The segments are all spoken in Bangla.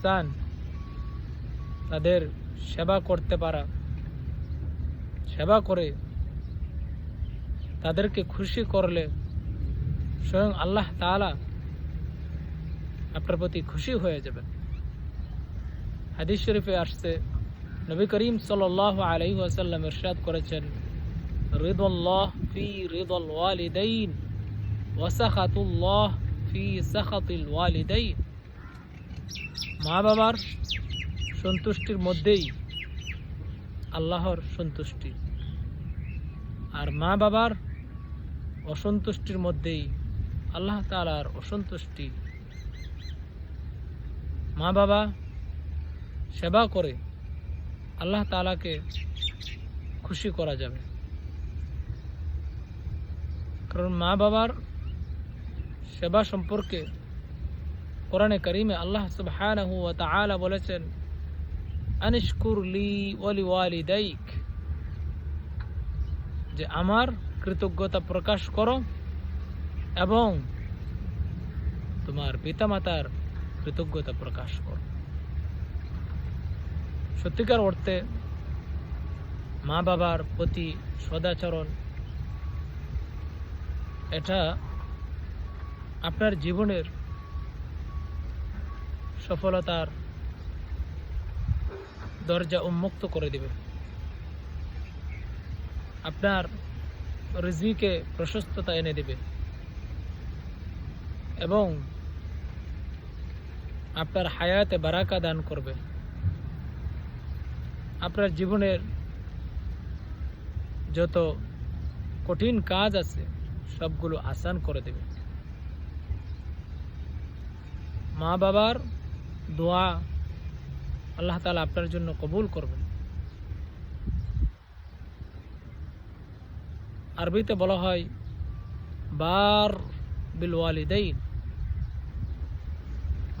ইহসান, তাদের সেবা করতে পারা, সেবা করে তাদেরকে খুশি করলে স্বয়ং আল্লাহ তাআলা আপনার প্রতি খুশি হয়ে যাবেন। হাদিস শরীফে আসছে, নবী করিম সাল্লাল্লাহু আলাইহি ওয়াসাল্লাম ইরশাদ করেছেন, রিদাল্লাহ ফি রিদাল ওয়ালিদাইন ওয়া সাখাতুল্লাহ ফি সাখাতিল ওয়ালিদাইন। মা বাবার সন্তুষ্টির মধ্যেই আল্লাহর সন্তুষ্টি, আর মা বাবার অসন্তুষ্টির মধ্যেই আল্লাহ তাআলার অসন্তুষ্টি। মা বাবা সেবা করে আল্লাহ তাআলাকে খুশি করা যাবে, কারণ মা বাবার সেবা সম্পর্কে কোরআনে কারিমে আল্লাহ সুবহানাহু ওয়া তাআলা বলেছেন, আনিশকুর লি ওয়া লিওয়ালিদাইক, যে আমার কৃতজ্ঞতা প্রকাশ করো এবং তোমার পিতামাতার কৃতজ্ঞতা প্রকাশ করো। সত্যিকার অর্থে মা বাবার প্রতি সদাচরণ, এটা আপনার জীবনের সফলতার দরজা উন্মুক্ত করে দিবে, আপনার রিজিকে প্রশস্ততা এনে দেবে এবং আপনার হায়াতে বারাকা দান করবে। আপনার জীবনের যত কঠিন কাজ আছে সবগুলো আসান করে দেবে। মা বাবার দোয়া আল্লাহ তাআলা আপনার জন্য কবুল করবেন। আরবিতে বলা হয় বার বিল ওয়ালিদাইন,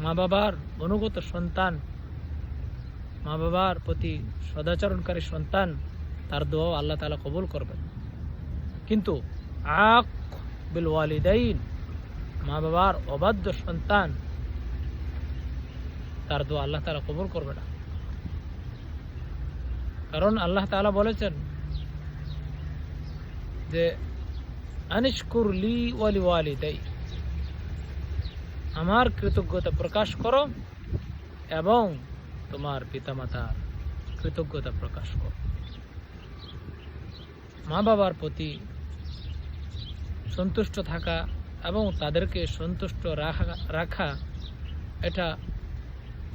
মা বাবার অনুগত সন্তান, মা বাবার প্রতি সদাচরণকারী সন্তান, তার দোয়া আল্লাহ তাআলা কবুল করবেন। কিন্তু আক বিল ওয়ালিদাইন, মা বাবার অবাধ্য সন্তান, তার দোয়া আল্লাহ তাআলা কবুল করবে না। কারণ আল্লাহ তাআলা বলেছেন যে আনিশকুর লি ওয়া লিওয়ালিদাইক, আমার কৃতজ্ঞতা প্রকাশ করো এবং তোমার পিতামাতার কৃতজ্ঞতা প্রকাশ করো। মা বাবার প্রতি সন্তুষ্ট থাকা এবং তাদেরকে সন্তুষ্ট রাখা, এটা